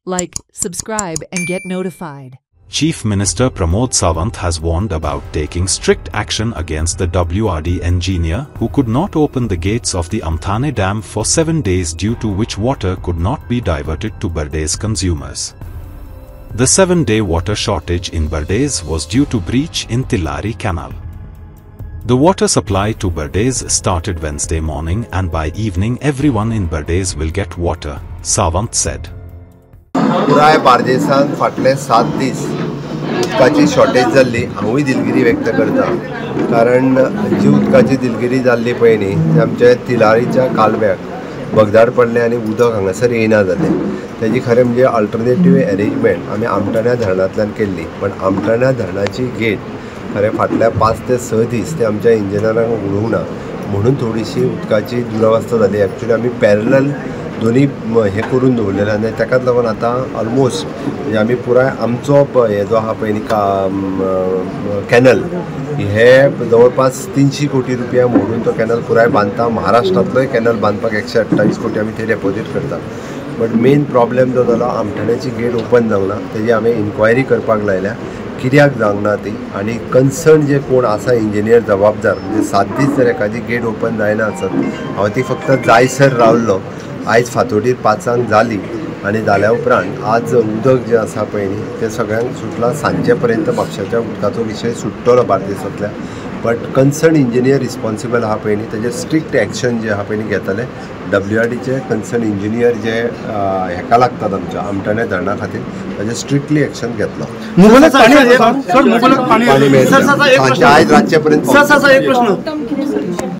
like, subscribe and get notified. Chief Minister Pramod Sawant has warned about taking strict action against the WRD engineer who could not open the gates of the Amthane Dam for 7 days, due to which water could not be diverted to Bardez consumers. The 7-day water shortage in Bardez was due to breach in Tillari Canal. The water supply to Bardez started Wednesday morning, and by evening everyone in Bardez will get water, Sawant said. पुराय बार्देसान फाटले 7 दीस उदकाची shortage जाल्ली. हांवूय दिलगिरी व्यक्त करता, कारण जी उदकाची दिलगिरी जाल्ली पळय न्ही, ती आमच्या तिलारीच्या कालव्याक भगदाड पडलें आनी उदक हांगासर येना जालें. तेजी खरें म्हणजे अल्टरनेटीव अरेंजमेंट आमी आमटाण्या धरणांतल्यान केल्ली, पण आमटाण्या धरणाची गेट खरें फाटल्या 5 ते 6 दीस ते आमच्या इंजिनियरांक उडोवंक ना, म्हणून थोडीशी उदकाची दुरवस्था जाली. एक्चुअली आमी पॅरलल दोन्ही हे करून दवरलेले, आनी ताकाच लागून आतां ऑलमोस्ट म्हणजे आमी पुराय आमचो हे जो आहा पळय न्ही कॅनल, हे जवळपास 300 कोटी रुपया मोडून तो कॅनल पुराय बांदता. महाराष्ट्रांतलोय कॅनल बांदपाक 128 कोटी आमी थंय डेपॉझीट करता. बट मेन प्रॉब्लेम जो जालो, आमठाण्याची गेट ओपन जावंक ना, तेजी आमी इन्क्वायरी करपाक लायल्या कित्याक जावंक ना ती. आनी कन्सर्न जे कोण आसा इंजिनियर जबाबदार, म्हणजे 7 दीस जर एखादी गेट ओपन जायना आसत, हांव ती फक्त जायसर रावल्लो. आयज फातोडीर 5 जाली, आनी जाल्या उपरांत आज उदक जे आसा पळय न्ही तें सगळ्यांक सुटलां. सांजे पर्यंत म्हापशाच्या उदकाचो विशय सुट्टलो बार्देसांतल्या. बट कन्सर्न इंजिनियर रिस्पॉन्सिबल आहा पळय न्ही, तेजें स्ट्रिक्ट एक्शन जे आहा पळय न्ही घेतले. WRDचे कन्सर्न इंजिनियर जे हेका लागतात आमच्या आमटाण्या धरणा खातीर, ताजें स्ट्रिक्टली एक्शन घेतलो. आयज रातचे पर्यंत